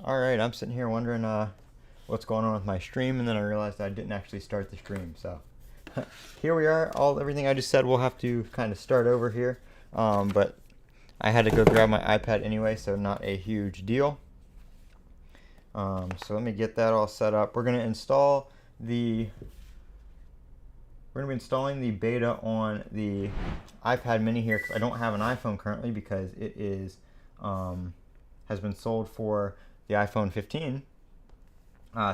Alright, I'm sitting here wondering what's going on with my stream, and then I realized I didn't actually start the stream. So here we are. Everything I just said, we'll have to kind of start over here. But I had to go grab my iPad anyway, so not a huge deal. So let me get that all set up. We're going to be installing the beta on the iPad mini here, because I don't have an iPhone currently because it is has been sold for the iPhone 15.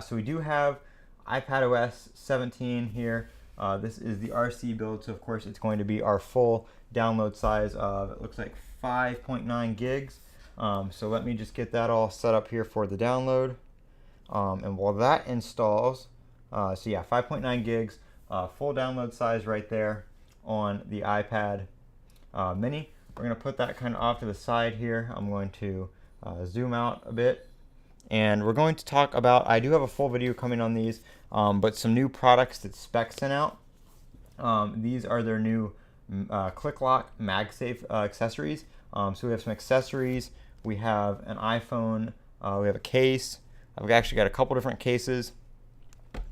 So we do have iPadOS 17 here. This is the RC build, so of course it's going to be our full download size of, it looks like 5.9 gigs. So let me just get that all set up here for the download. And while that installs, so yeah, 5.9 gigs, full download size right there on the iPad mini. We're going to put that kind of off to the side here. I'm going to zoom out a bit. And we're going to talk about, I do have a full video coming on these, but some new products that Spec sent out. These are their new Click Lock MagSafe accessories. So we have some accessories. We have an iPhone. We have a case. I've actually got a couple different cases.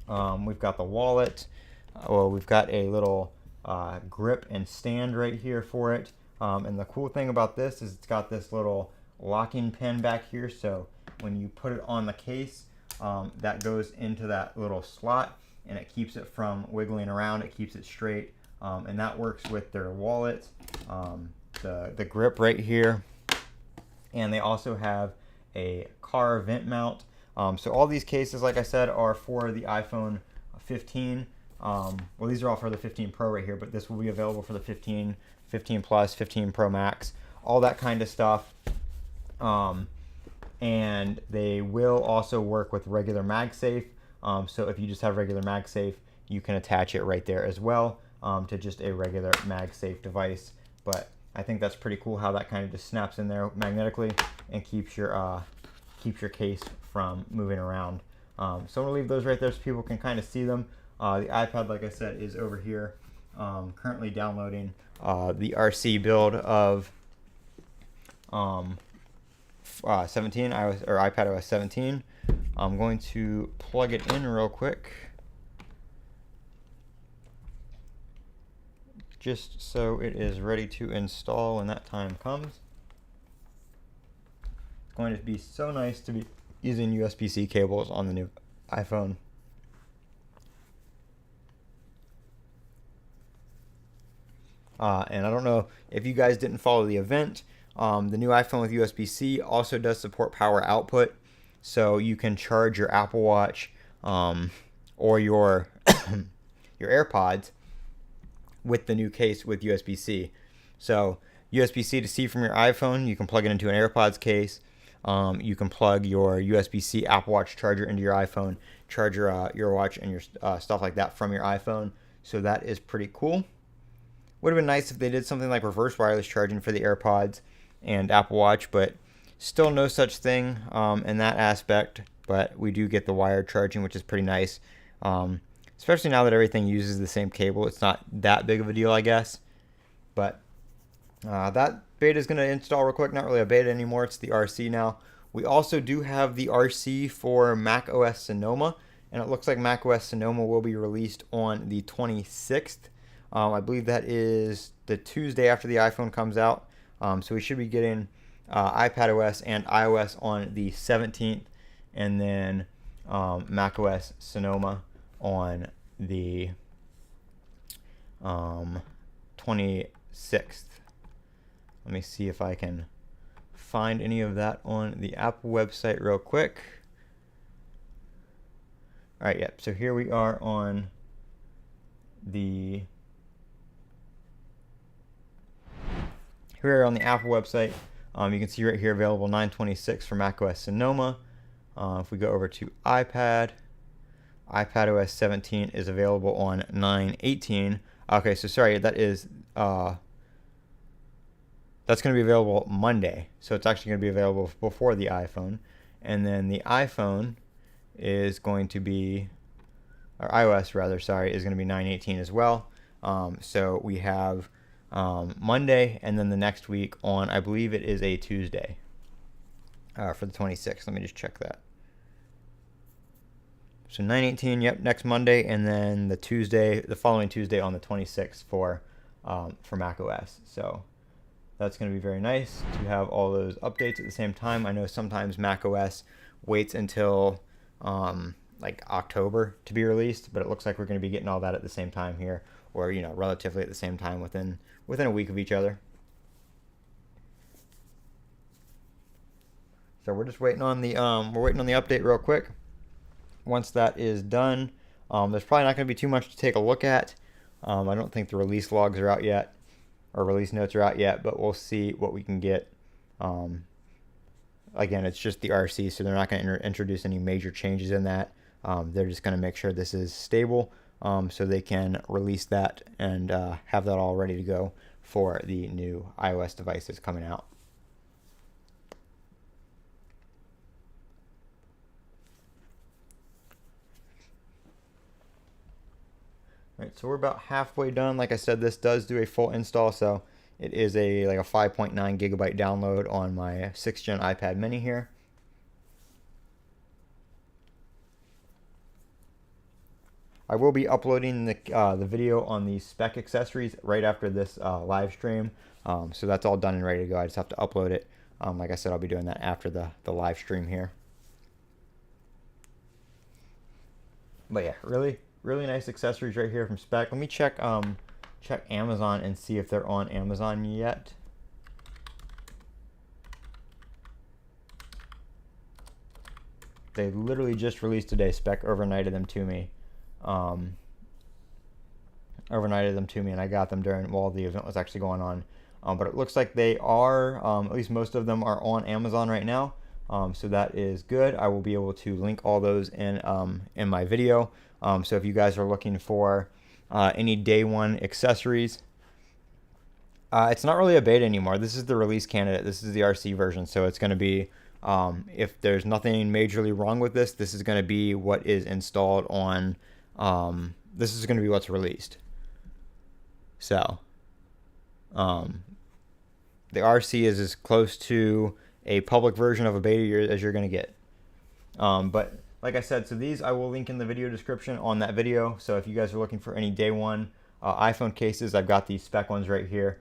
We've got the wallet. We've got a little grip and stand right here for it. And the cool thing about this is it's got this little locking pin back here. So when you put it on the case, that goes into that little slot, and it keeps it from wiggling around. It keeps it straight, and that works with their wallet, the grip right here, and they also have a car vent mount. So all these cases, like I said, are for the iPhone 15. Well, these are all for the 15 Pro right here, but this will be available for the 15, 15 Plus, 15 Pro Max, all that kind of stuff. And they will also work with regular MagSafe. So if you just have regular MagSafe, you can attach it right there as well, to just a regular MagSafe device. But I think that's pretty cool how that kind of just snaps in there magnetically and keeps your case from moving around. So I'm gonna leave those right there so people can kind of see them. The iPad, like I said, is over here, currently downloading the RC build of 17 iOS or iPadOS 17. I'm going to plug it in real quick, just so it is ready to install when that time comes. It's going to be so nice to be using USB-C cables on the new iPhone. And I don't know if you guys didn't follow the event. The new iPhone with USB-C also does support power output, so you can charge your Apple Watch or your your AirPods with the new case with USB-C. So USB-C to C from your iPhone, you can plug it into an AirPods case. You can plug your USB-C Apple Watch charger into your iPhone, charge your watch and your stuff like that from your iPhone. So that is pretty cool. Would have been nice if they did something like reverse wireless charging for the AirPods and Apple Watch, but still no such thing in that aspect. But we do get the wired charging, which is pretty nice, especially now that everything uses the same cable. It's not that big of a deal, I guess. But that beta is going to install real quick. Not really a beta anymore. It's the RC now. We also do have the RC for macOS Sonoma, and it looks like macOS Sonoma will be released on the 26th. I believe that is the Tuesday after the iPhone comes out. So we should be getting iPadOS and iOS on the 17th, and then macOS Sonoma on the 26th. Let me see if I can find any of that on the Apple website real quick. All right, yep. So here we are on the Apple website. You can see right here available 9/26 for macOS Sonoma. If we go over to iPadOS 17 is available on 9/18. Okay, so sorry, that's going to be available Monday. So it's actually going to be available before the iPhone. And then the iPhone is going to be, or iOS rather, sorry, is going to be 9/18 as well. So we have Monday, and then the next week on, I believe it is a Tuesday. for the 26th. Let me just check that. So 9/18, yep, next Monday, and then the following Tuesday on the 26th for macOS. So that's going to be very nice to have all those updates at the same time. I know sometimes macOS waits until like October to be released, but it looks like we're going to be getting all that at the same time here, or relatively at the same time within a week of each other. So we're just waiting on the update real quick. Once that is done, there's probably not going to be too much to take a look at. I don't think the release logs are out yet, or release notes are out yet, but we'll see what we can get. Again, it's just the RC, so they're not going to introduce any major changes in that. They're just going to make sure this is stable, so they can release that and have that all ready to go for the new iOS devices coming out. Right, so we're about halfway done. Like I said, this does do a full install, so it is a 5.9 gigabyte download on my 6th gen iPad mini here. I will be uploading the video on the spec accessories right after this live stream, so that's all done and ready to go. I just have to upload it. Like I said, I'll be doing that after the live stream here. But yeah, really nice accessories right here from Spec. Let me check Amazon and see if they're on Amazon yet. They literally just released today. Spec overnighted them to me. And I got them while the event was actually going on. But it looks like they are, at least most of them are on Amazon right now. So that is good. I will be able to link all those in my video. So if you guys are looking for any day one accessories, it's not really a beta anymore. This is the release candidate. This is the RC version. So it's going to be, if there's nothing majorly wrong with this, this is going to be what is installed on, this is going to be what's released. So the RC is as close to a public version of a beta as you're going to get. But like I said, so these I will link in the video description on that video. So if you guys are looking for any day one iPhone cases, I've got these spec ones right here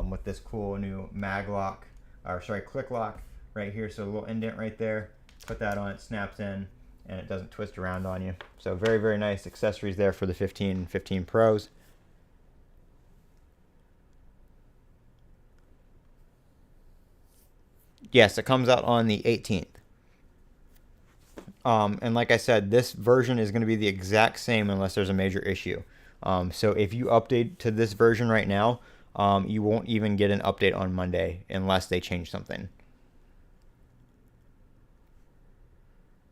with this cool new click lock right here. So a little indent right there. Put that on, it snaps in, and it doesn't twist around on you. So very nice accessories there for the 15 Pros. Yes, it comes out on the 18th. And like I said, this version is going to be the exact same unless there's a major issue. So if you update to this version right now, you won't even get an update on Monday unless they change something.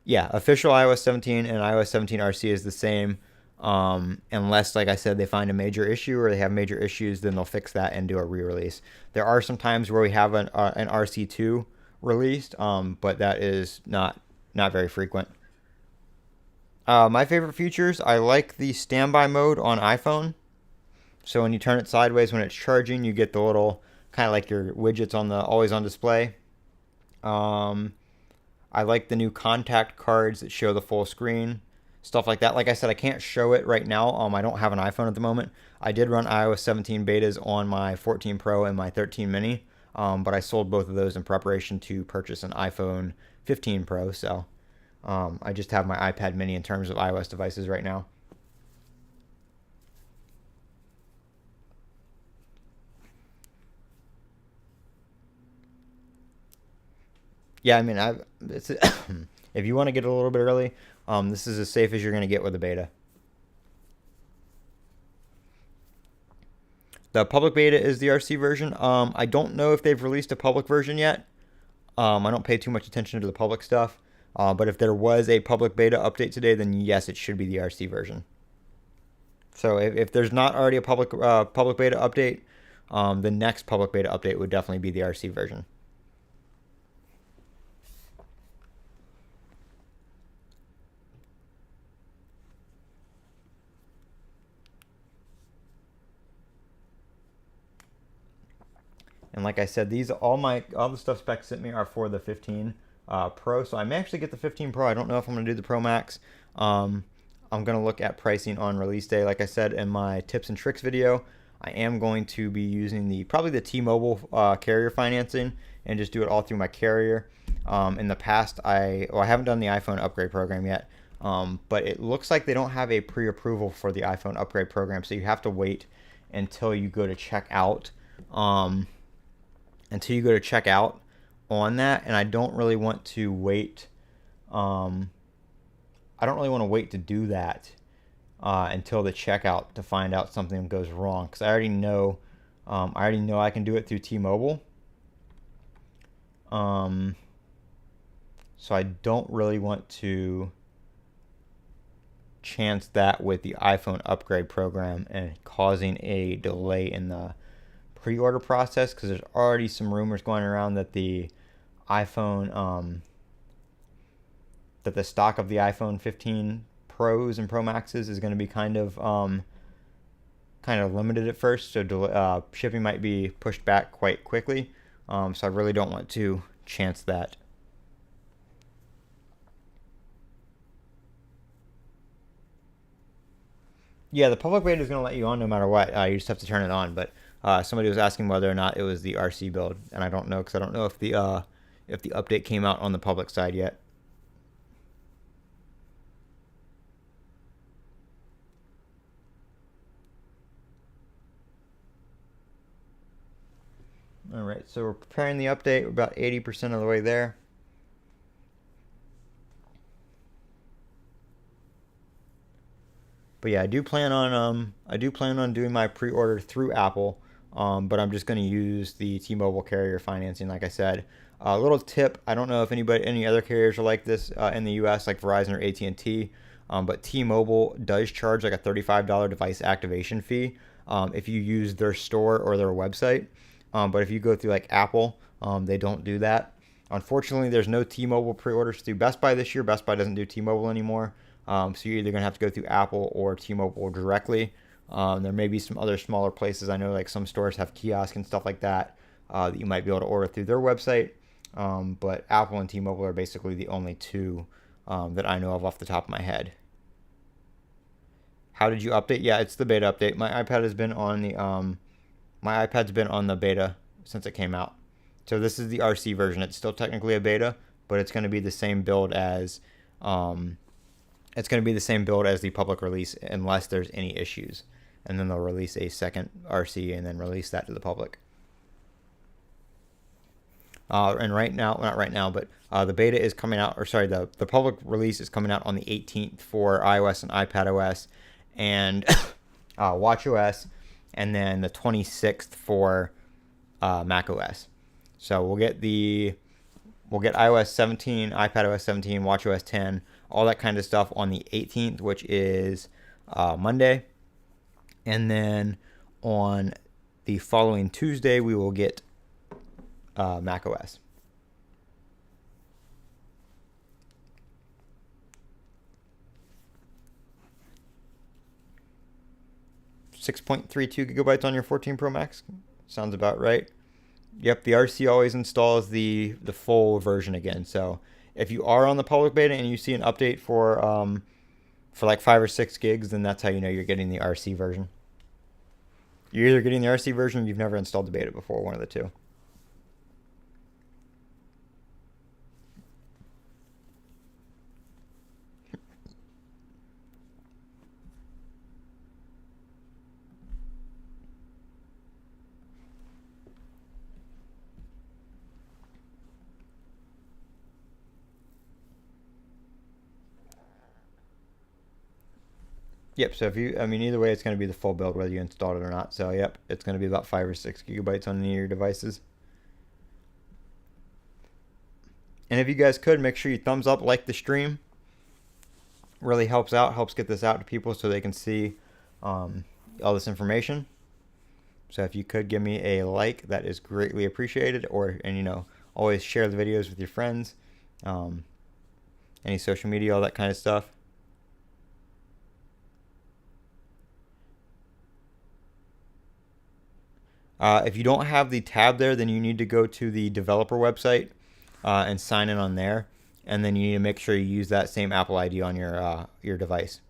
Yeah, official iOS 17 and iOS 17 RC is the same. Unless, like I said, they find a major issue or they have major issues, then they'll fix that and do a re-release. There are some times where we have an RC2 released, but that is not very frequent. My favorite features, I like the standby mode on iPhone. So when you turn it sideways when it's charging, you get the little kind of like your widgets on the always on display. I like the new contact cards that show the full screen, stuff like that. Like I said, I can't show it right now. I don't have an iPhone at the moment. I did run iOS 17 betas on my 14 Pro and my 13 mini, but I sold both of those in preparation to purchase an iPhone 15 Pro. So I just have my iPad mini in terms of iOS devices right now. Yeah, I mean, if you want to get a little bit early, this is as safe as you're going to get with a beta. The public beta is the RC version. I don't know if they've released a public version yet. I don't pay too much attention to the public stuff. But if there was a public beta update today, then yes, it should be the RC version. So if there's not already a public beta update, the next public beta update would definitely be the RC version. And like I said, all the stuff Spec sent me are for the 15 Pro. So I may actually get the 15 Pro. I don't know if I'm going to do the Pro Max. I'm going to look at pricing on release day. Like I said in my tips and tricks video, I am going to be using probably the T-Mobile carrier financing and just do it all through my carrier. In the past, I haven't done the iPhone upgrade program yet, but it looks like they don't have a pre-approval for the iPhone upgrade program, so you have to wait until you go to check out. Until you go to check out on that, and I don't really want to wait. I don't really want to wait to do that until the checkout to find out something goes wrong, because I already know I can do it through T-Mobile. So I don't really want to chance that with the iPhone upgrade program and causing a delay in the pre-order process, because there's already some rumors going around that the iPhone that the stock of the iPhone 15 Pros and Pro Maxes is going to be kind of limited at first, so shipping might be pushed back quite quickly. So I really don't want to chance that. Yeah, the public beta is going to let you on no matter what. You just have to turn it on. But somebody was asking whether or not it was the RC build, and I don't know, because I don't know if the update came out on the public side yet. All right, so we're preparing the update. We're about 80% of the way there. But yeah, I do plan on doing my pre-order through Apple, but I'm just going to use the T-Mobile carrier financing, like I said. A little tip: I don't know if any other carriers are like this in the U.S., like Verizon or AT&T, but T-Mobile does charge like a $35 device activation fee if you use their store or their website. But if you go through like Apple, they don't do that. Unfortunately, there's no T-Mobile pre-orders through Best Buy this year. Best Buy doesn't do T-Mobile anymore. So you're either going to have to go through Apple or T-Mobile directly. There may be some other smaller places. I know like some stores have kiosks and stuff like that that you might be able to order through their website. But Apple and T-Mobile are basically the only two that I know of off the top of my head. How did you update? Yeah, it's the beta update. My iPad's been on the beta since it came out. So this is the RC version. It's still technically a beta, but it's going to be the same build as the public release unless there's any issues, and then they'll release a second RC and then release that to the public. And right now, not right now, but the beta is coming out, or sorry, the public release is coming out on the 18th for iOS and iPadOS and watchOS, and then the 26th for macOS. So we'll get iOS 17, iPadOS 17, watchOS 10, all that kind of stuff on the 18th, which is Monday. And then on the following Tuesday, we will get macOS. $6.32 GB on your 14 Pro Max. Sounds about right. Yep, the RC always installs the full version again. So if you are on the public beta and you see an update for like 5 or 6 gigs, then that's how you know you're getting the RC version. You're either getting the RC version or you've never installed the beta before, one of the two. Yep, so either way, it's going to be the full build whether you install it or not. So, yep, it's going to be about 5 or 6 GB on any of your devices. And if you guys could, make sure you thumbs up, like the stream. Really helps get this out to people so they can see all this information. So if you could give me a like, that is greatly appreciated. Always share the videos with your friends. Any social media, all that kind of stuff. If you don't have the tab there, then you need to go to the developer website. and sign in on there. And then you need to make sure you use that same Apple ID on your device.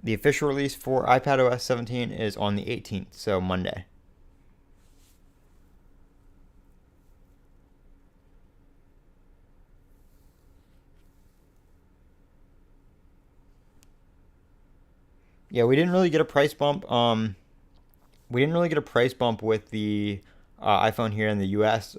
The official release for iPadOS 17 is on the 18th, so Monday. Yeah, we didn't really get a price bump. We didn't really get a price bump with the iPhone here in the U.S.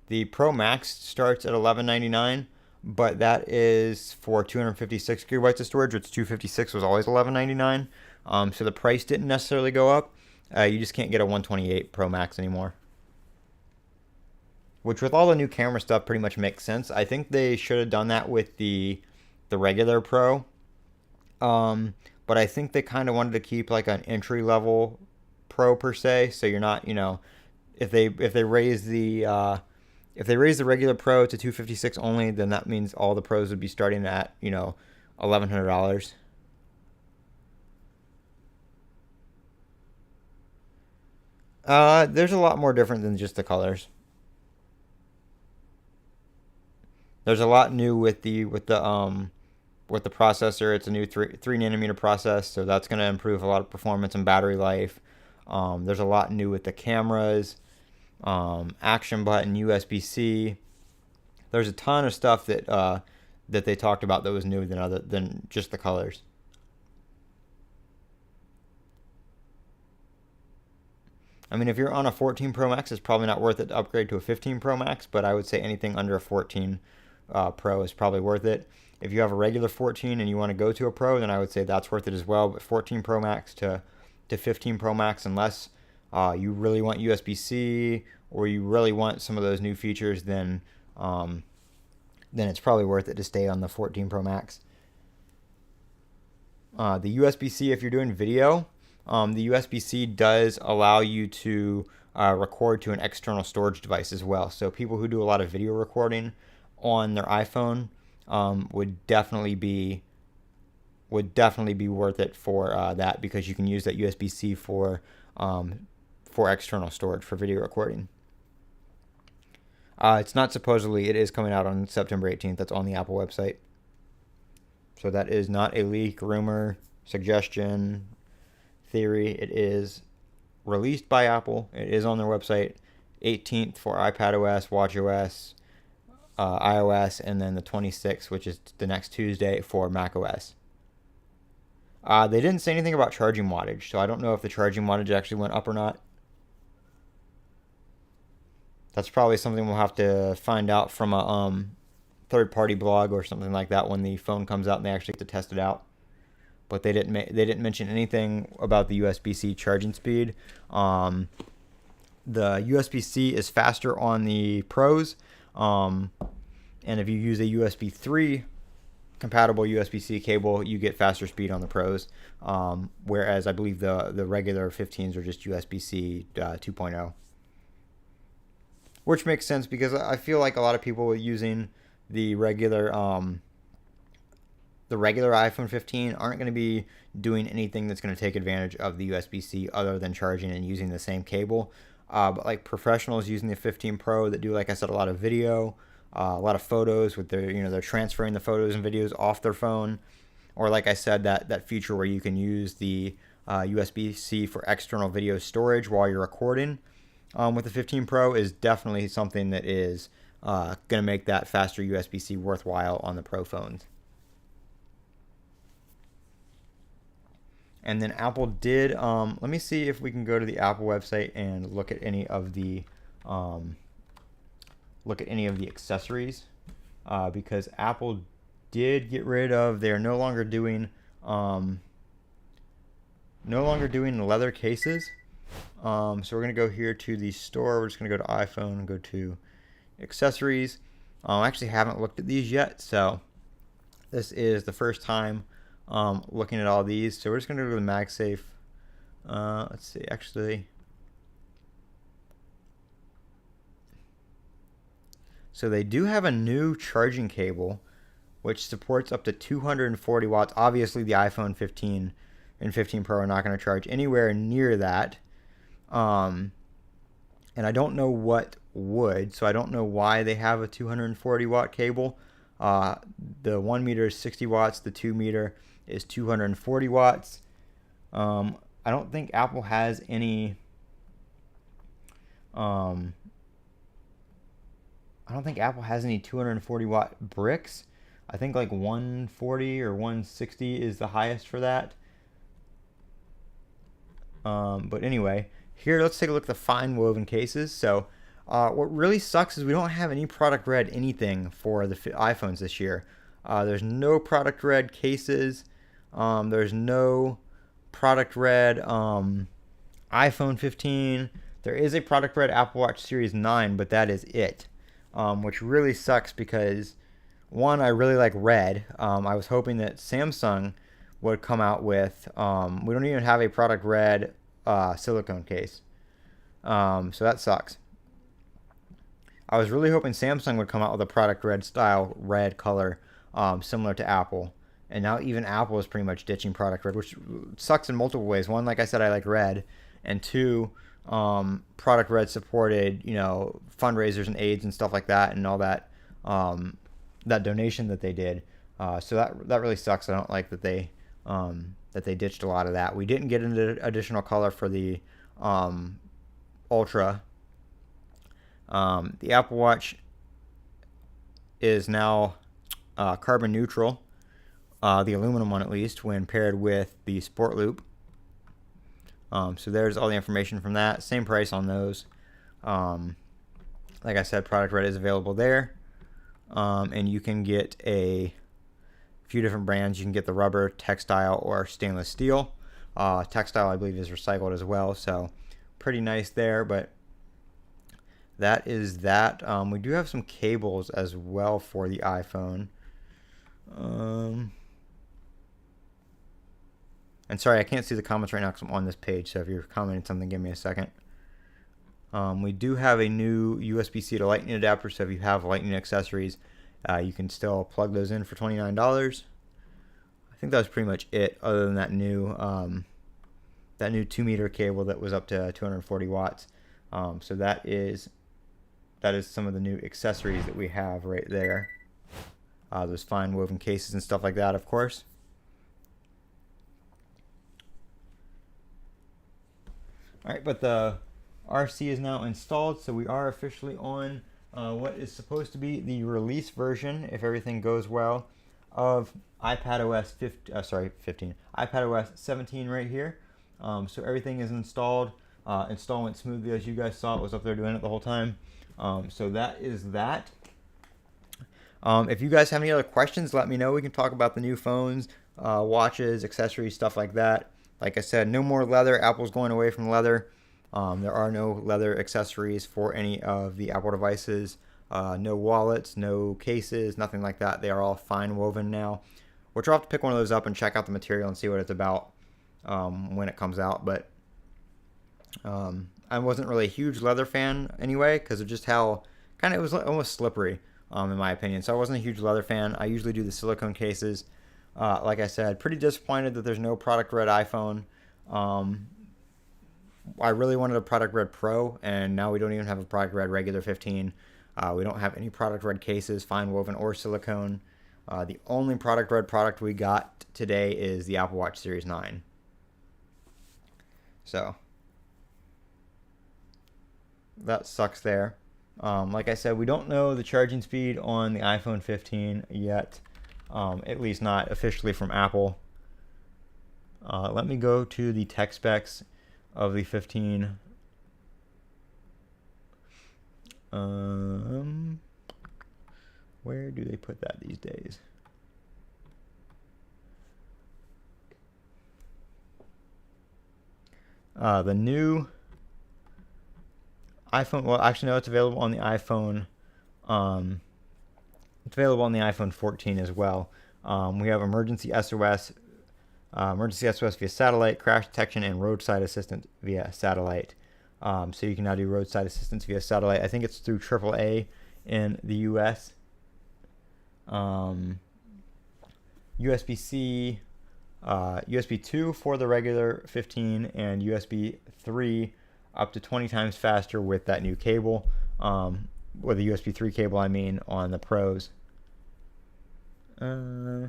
The Pro Max starts at $11.99, but that is for 256 gigabytes of storage, which 256 was always $11.99. So the price didn't necessarily go up. You just can't get a 128 Pro Max anymore. Which with all the new camera stuff pretty much makes sense. I think they should have done that with the regular Pro. But I think they kind of wanted to keep like an entry level Pro per se, so you're not, if they raise the regular Pro to 256 only, then that means all the Pros would be starting at $1,100. There's a lot more different than just the colors. There's a lot new with the processor. It's a new three nanometer process, so that's going to improve a lot of performance and battery life. There's a lot new with the cameras, action button, USB-C. There's a ton of stuff that they talked about that was new than just the colors. I mean, if you're on a 14 Pro Max, it's probably not worth it to upgrade to a 15 Pro Max, but I would say anything under a 14 Pro is probably worth it. If you have a regular 14 and you want to go to a Pro, then I would say that's worth it as well. But 14 Pro Max to 15 Pro Max, unless you really want USB-C or you really want some of those new features, then it's probably worth it to stay on the 14 Pro Max. The USB-C, if you're doing video, the USB-C does allow you to record to an external storage device as well. So people who do a lot of video recording on their iPhone would definitely be worth it for that, because you can use that USB-C for external storage for video recording. It's not supposedly, it is coming out on September 18th. That's on the Apple website. So that is not a leak, rumor, suggestion, theory. It is released by Apple. It is on their website. 18th for iPadOS, watchOS, iOS, and then the 26th, which is the next Tuesday, for macOS. They didn't say anything about charging wattage, so I don't know if the charging wattage actually went up or not. That's probably something we'll have to find out from a third-party blog or something like that when the phone comes out and they actually get to test it out. But they didn't mention anything about the USB-C charging speed. The USB-C is faster on the Pros, and if you use a USB 3 compatible USB-C cable, you get faster speed on the Pros. Whereas I believe the regular 15s are just USB-C 2.0. Which makes sense, because I feel like a lot of people using the regular iPhone 15 aren't going to be doing anything that's going to take advantage of the USB-C other than charging and using the same cable. But like professionals using the 15 Pro that do, like I said, a lot of video, a lot of photos with they're transferring the photos and videos off their phone, or like I said, that feature where you can use the USB-C for external video storage while you're recording. With the 15 Pro is definitely something that is going to make that faster USB-C worthwhile on the Pro phones. And then Apple did, let me see if we can go to the Apple website and look at any of the accessories, because Apple did get rid of, they're no longer doing No longer doing the leather cases. So we're going to go here to the store. We're just going to go to iPhone and go to accessories. I actually haven't looked at these yet, so this is the first time looking at all these. So we're just going to go to the MagSafe. Let's see, actually. So they do have a new charging cable, which supports up to 240 watts. Obviously, the iPhone 15 and 15 Pro are not going to charge anywhere near that. And I don't know what would, so I don't know why they have a 240 watt cable. The 1 meter is 60 watts, the 2 meter is 240 watts. I don't think Apple has any. I don't think Apple has any 240 watt bricks. I think like 140 or 160 is the highest for that. But anyway, here let's take a look at the fine woven cases. So what really sucks is we don't have any product red anything for the iPhones this year. There's no product red cases. There's no product red iPhone 15. There is a product red Apple Watch Series 9, but that is it. Which really sucks because, one, I really like red. I was hoping that Samsung would come out with, we don't even have a product red silicone case. So that sucks. I was really hoping Samsung would come out with a product red style red color similar to Apple. And now even Apple is pretty much ditching product red, which sucks in multiple ways. One, like I said, I like red. And two, product red supported, fundraisers and aids and stuff like that, and all that that donation that they did. So that really sucks. I don't like that they ditched a lot of that. We didn't get into additional color for the Ultra. The Apple Watch is now carbon neutral, the aluminum one at least, when paired with the Sport Loop. So there's all the information from that. Same price on those. Like I said, product red is available there. And you can get a few different brands. You can get the rubber, textile, or stainless steel. Textile, I believe, is recycled as well. So pretty nice there. But that is that. We do have some cables as well for the iPhone. And sorry, I can't see the comments right now because I'm on this page. So if you're commenting something, give me a second. We do have a new USB-C to Lightning adapter. So if you have Lightning accessories, you can still plug those in for $29. I think that was pretty much it, other than that new 2 meter cable that was up to 240 watts. So that is some of the new accessories that we have right there. Those fine woven cases and stuff like that, of course. All right, but the RC is now installed, so we are officially on what is supposed to be the release version, if everything goes well, of iPadOS 15, iPadOS 17 right here. So everything is installed. Install went smoothly, as you guys saw. It was up there doing it the whole time. So that is that. If you guys have any other questions, let me know. We can talk about the new phones, watches, accessories, stuff like that. Like I said, no more leather. Apple's going away from leather. There are no leather accessories for any of the Apple devices. No wallets, no cases, nothing like that. They are all fine woven now. Which I'll have to pick one of those up and check out the material and see what it's about when it comes out. But I wasn't really a huge leather fan anyway because of just how it was almost slippery in my opinion. So I wasn't a huge leather fan. I usually do the silicone cases. Like I said, pretty disappointed that there's no product red iPhone. I really wanted a product red Pro, and now we don't even have a product red regular 15. We don't have any product red cases, fine woven or silicone. The only product red product we got today is the Apple Watch Series 9. So that sucks there. Like I said, we don't know the charging speed on the iPhone 15 yet. At least not officially from Apple. Let me go to the tech specs of the 15. Where do they put that these days? The new iPhone, well, actually, no, it's available on the iPhone. It's available on the iPhone 14 as well. We have emergency SOS via satellite, crash detection, and roadside assistance via satellite. So you can now do roadside assistance via satellite. I think it's through AAA in the US. USB-C, USB 2 for the regular 15, and USB 3 up to 20 times faster with that new cable. With the USB 3 cable, I mean, on the Pros. I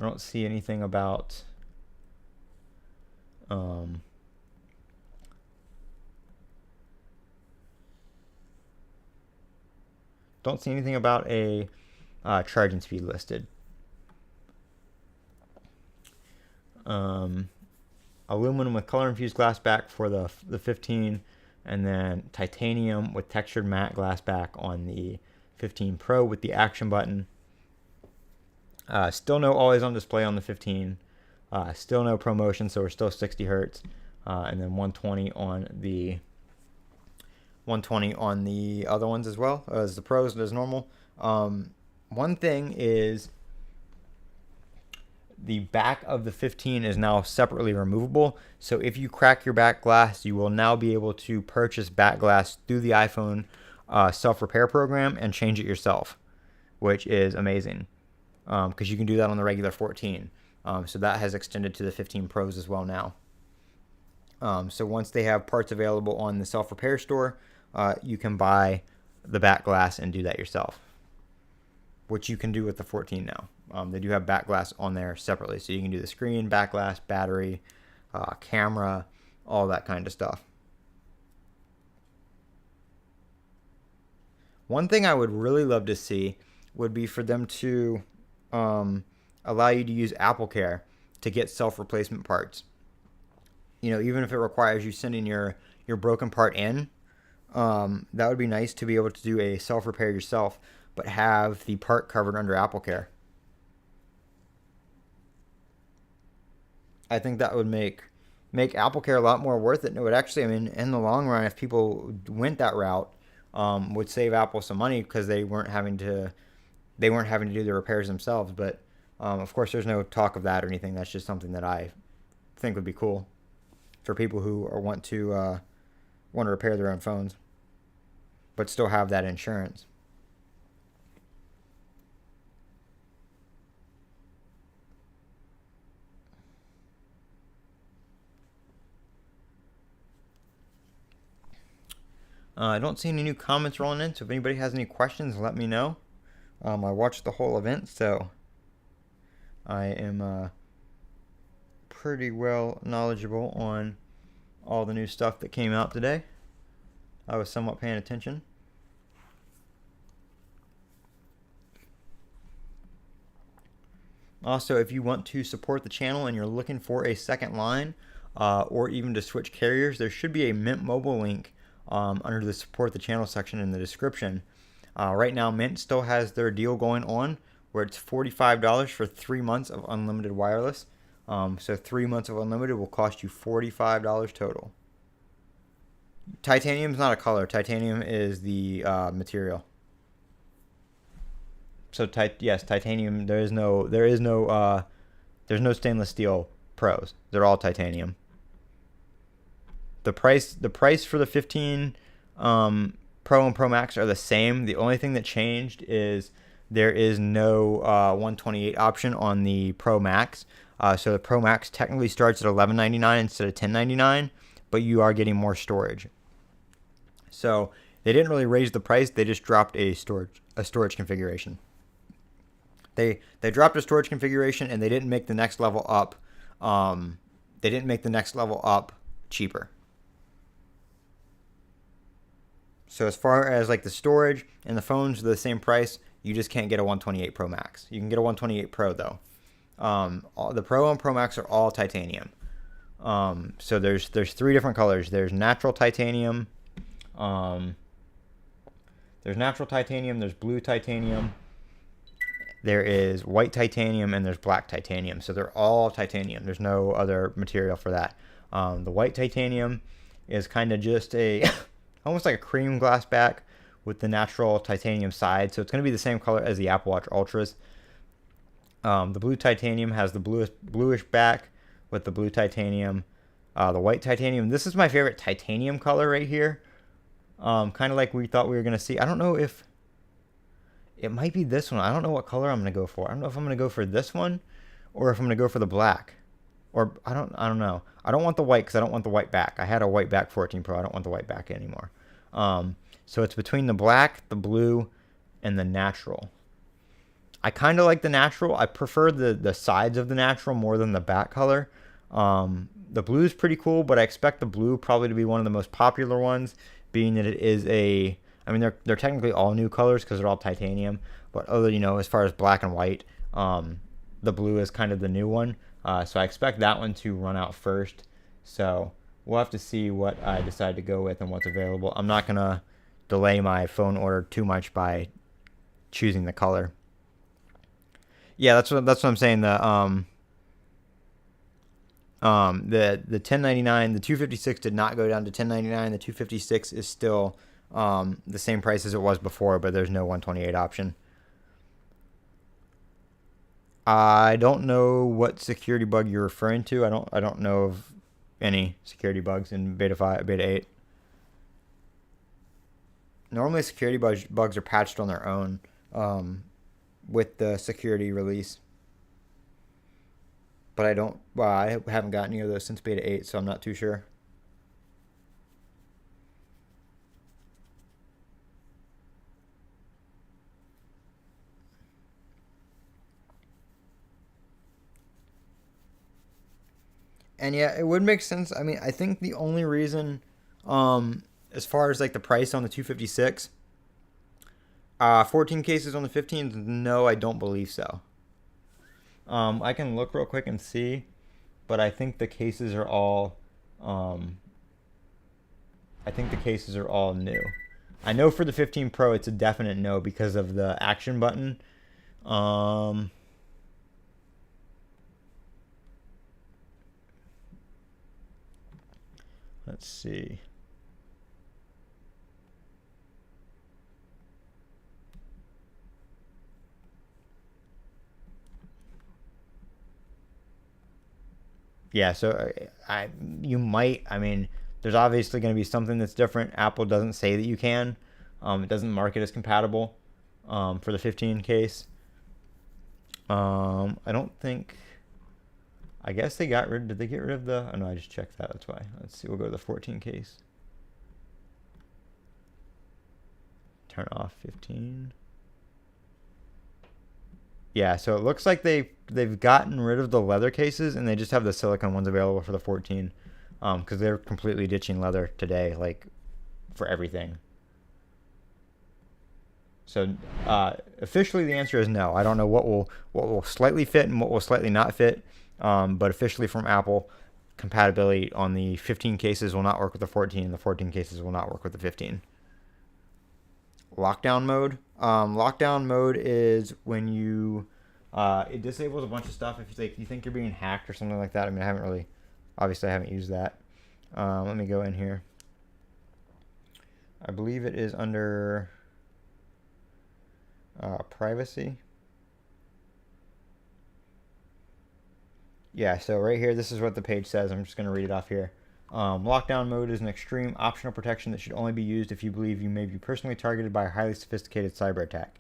don't see anything about a charging speed listed. Aluminum with color infused glass back for the 15, and then titanium with textured matte glass back on the 15 Pro with the action button. Still no always on display on the 15. Still no ProMotion, so we're still 60 hertz, and then 120 on the other ones as well as the Pros as normal. One thing is the back of the 15 is now separately removable. So if you crack your back glass, you will now be able to purchase back glass through the iPhone self-repair program and change it yourself, which is amazing because you can do that on the regular 14. So that has extended to the 15 Pros as well now. So once they have parts available on the self-repair store, you can buy the back glass and do that yourself, which you can do with the 14 now. They do have back glass on there separately, so you can do the screen, back glass, battery, camera, all that kind of stuff. One thing I would really love to see would be for them to allow you to use AppleCare to get self-replacement parts. Even if it requires you sending your broken part in, that would be nice to be able to do a self-repair yourself, but have the part covered under AppleCare. I think that would make AppleCare a lot more worth it. And it would actually, in the long run, if people went that route, would save Apple some money because they weren't having to do the repairs themselves. But of course, there's no talk of that or anything. That's just something that I think would be cool for people who want to repair their own phones, but still have that insurance. I don't see any new comments rolling in, so if anybody has any questions, let me know. I watched the whole event, so I am pretty well knowledgeable on all the new stuff that came out today. I was somewhat paying attention. Also, if you want to support the channel and you're looking for a second line or even to switch carriers, there should be a Mint Mobile link under the support the channel section in the description. Right now, Mint still has their deal going on where it's $45 for 3 months of unlimited wireless. So 3 months of unlimited will cost you $45 total. Titanium is not a color. Titanium is the material. So yes, titanium. There's no stainless steel Pros. They're all titanium. The price for the 15 Pro and Pro Max are the same. The only thing that changed is there is no 128 option on the Pro Max. So the Pro Max technically starts at $11.99 instead of $10.99, but you are getting more storage. So they didn't really raise the price. They just dropped a storage configuration. They dropped a storage configuration and they didn't make the next level up. They didn't make the next level up cheaper. So as far as like the storage and the phones are the same price, you just can't get a 128 Pro Max. You can get a 128 Pro though. The Pro and Pro Max are all titanium. So there's 3 different colors. There's natural titanium. There's natural titanium, there's blue titanium, there is white titanium, and there's black titanium. So they're all titanium. There's no other material for that. The white titanium is kind of just a almost like a cream glass back with the natural titanium side. So it's going to be the same color as the Apple Watch Ultras. The blue titanium has the bluish back with the blue titanium. The white titanium. This is my favorite titanium color right here. Kind of like we thought we were going to see. I don't know if it might be this one. I don't know what color I'm going to go for. I don't know if I'm going to go for this one or if I'm going to go for the black. Or I don't know. I don't want the white because I don't want the white back. I had a white back 14 Pro. I don't want the white back anymore. So it's between the black, the blue, and the natural. I kind of like the natural. I prefer the sides of the natural more than the back color. The blue is pretty cool, but I expect the blue probably to be one of the most popular ones, being that it is a... I mean, they're technically all new colors because they're all titanium. But as far as black and white, the blue is kind of the new one. So I expect that one to run out first. So we'll have to see what I decide to go with and what's available. I'm not going to delay my phone order too much by choosing the color. Yeah, that's what I'm saying. The 1099, the 256 did not go down to 1099. The 256 is still the same price as it was before, but there's no 128 option. I don't know what security bug you're referring to. I don't know of any security bugs in beta 8. Normally security bugs are patched on their own with the security release. But I haven't gotten any of those since beta 8, so I'm not too sure. And yeah, it would make sense. I mean, I think the only reason, as far as like the price on the 256, 14 cases on the 15, no, I don't believe so. I can look real quick and see, but I think the cases are all, new. I know for the 15 Pro, it's a definite no because of the action button. Let's see. Yeah, so you might. I mean, there's obviously going to be something that's different. Apple doesn't say that you can. It doesn't mark it as compatible for the 15 case. I don't think. I guess they got rid. Did they get rid of the? Oh no, I just checked that. That's why. Let's see. We'll go to the 14 case. Turn off 15. Yeah, so it looks like they've gotten rid of the leather cases and they just have the silicone ones available for the 14, because they're completely ditching leather today, like for everything. So officially, the answer is no. I don't know what will slightly fit and what will slightly not fit, but officially from Apple, compatibility on the 15 cases will not work with the 14, and the 14 cases will not work with the 15. Lockdown mode. Lockdown mode is when you it disables a bunch of stuff if you think you're being hacked or something like that. I mean, I haven't used that. Let me go in here. I believe it is under privacy. Yeah, so right here, this is what the page says. I'm just going to read it off here. Lockdown mode is an extreme optional protection that should only be used if you believe you may be personally targeted by a highly sophisticated cyber attack.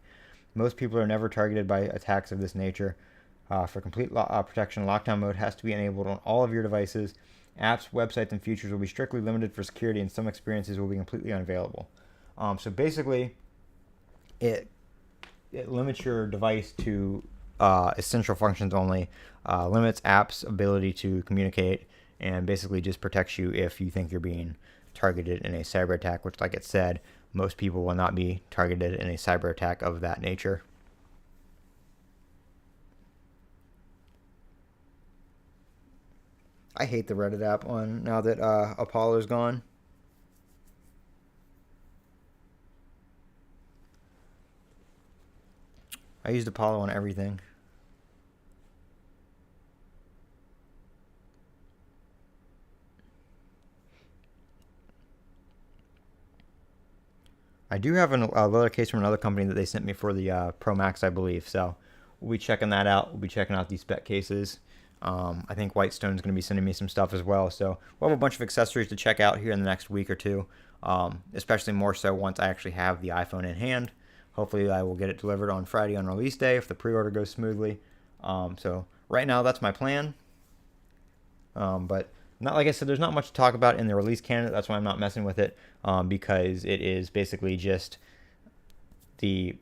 Most people are never targeted by attacks of this nature. For complete protection, lockdown mode has to be enabled on all of your devices. Apps, websites, and features will be strictly limited for security, and some experiences will be completely unavailable. So basically, it limits your device to essential functions only, limits apps' ability to communicate, and basically just protects you if you think you're being targeted in a cyber attack, which, like it said, most people will not be targeted in a cyber attack of that nature. I hate the Reddit app one now that Apollo's gone. I used Apollo on everything. I do have a leather case from another company that they sent me for the Pro Max, I believe. So we'll be checking that out. We'll be checking out these spec cases. I think Whitestone's going to be sending me some stuff as well. So we'll have a bunch of accessories to check out here in the next week or two, especially more so once I actually have the iPhone in hand. Hopefully I will get it delivered on Friday on release day if the pre-order goes smoothly. So right now that's my plan. But not, like I said, there's not much to talk about in the release candidate. That's why I'm not messing with it, because it is basically just the,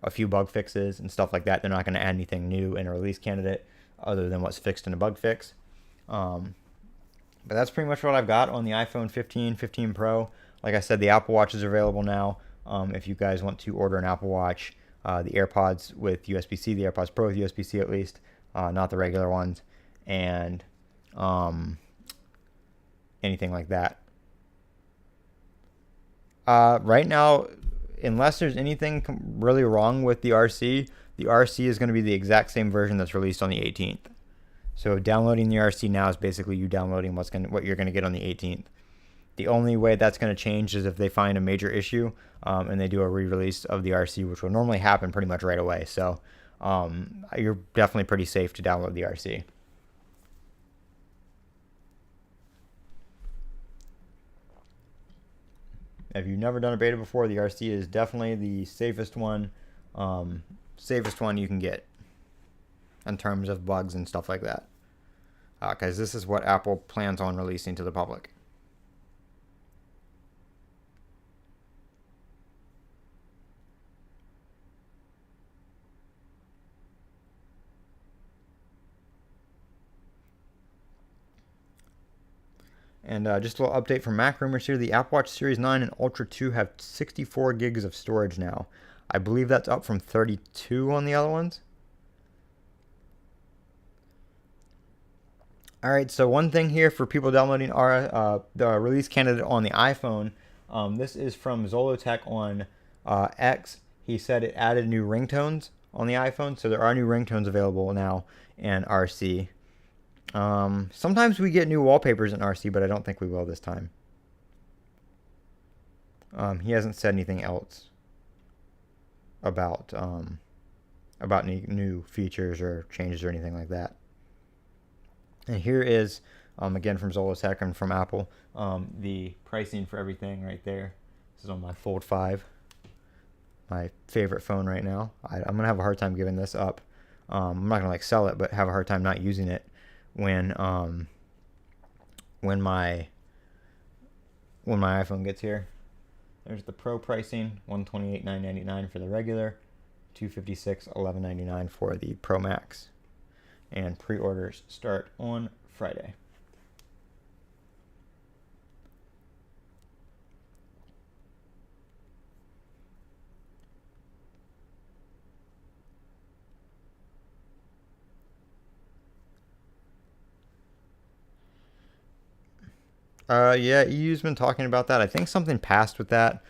a few bug fixes and stuff like that. They're not going to add anything new in a release candidate other than what's fixed in a bug fix. But that's pretty much what I've got on the iPhone 15, 15 Pro. Like I said, the Apple Watch is available now. If you guys want to order an Apple Watch, the AirPods with USB-C, the AirPods Pro with USB-C at least, not the regular ones, and anything like that. Right now, unless there's anything really wrong with the RC is going to be the exact same version that's released on the 18th. So downloading the RC now is basically you downloading what you're going to get on the 18th. The only way that's going to change is if they find a major issue and they do a re-release of the RC, which will normally happen pretty much right away. So you're definitely pretty safe to download the RC. If you've never done a beta before, the RC is definitely the safest one you can get in terms of bugs and stuff like that. Because this is what Apple plans on releasing to the public. And just a little update from Mac Rumors here. The Apple Watch Series 9 and Ultra 2 have 64 gigs of storage now. I believe that's up from 32 on the other ones. Alright, so one thing here for people downloading the release candidate on the iPhone. This is from Zolotech on X. He said it added new ringtones on the iPhone. So there are new ringtones available now in RC. Sometimes we get new wallpapers in RC, but I don't think we will this time. He hasn't said anything else about any new features or changes or anything like that. And here is, again from Zolotech and from Apple, the pricing for everything right there. This is on my Fold 5, my favorite phone right now. I'm going to have a hard time giving this up. I'm not going to sell it, but have a hard time not using it when my iPhone gets here. There's the Pro pricing, $128,999 for the regular, $256,1199 for the Pro Max. And pre-orders start on Friday. Yeah, EU's been talking about that. I think something passed with that,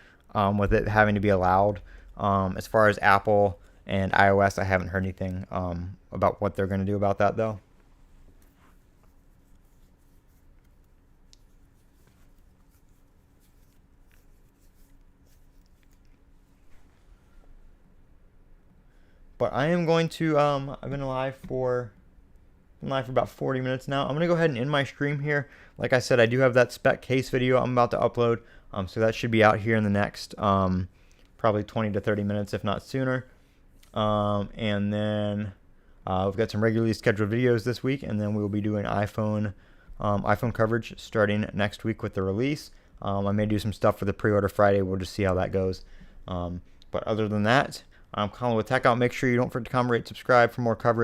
with it having to be allowed. As far as Apple and iOS, I haven't heard anything about what they're going to do about that, though. But I am going to, I've been live for about 40 minutes now. I'm going to go ahead and end my stream here. Like I said, I do have that spec case video I'm about to upload. So that should be out here in the next probably 20 to 30 minutes, if not sooner. And then we've got some regularly scheduled videos this week, and then we'll be doing iPhone coverage starting next week with the release. I may do some stuff for the pre-order Friday. We'll just see how that goes. But other than that, I'm Colin with TechOut. Make sure you don't forget to comment, rate, subscribe for more coverage.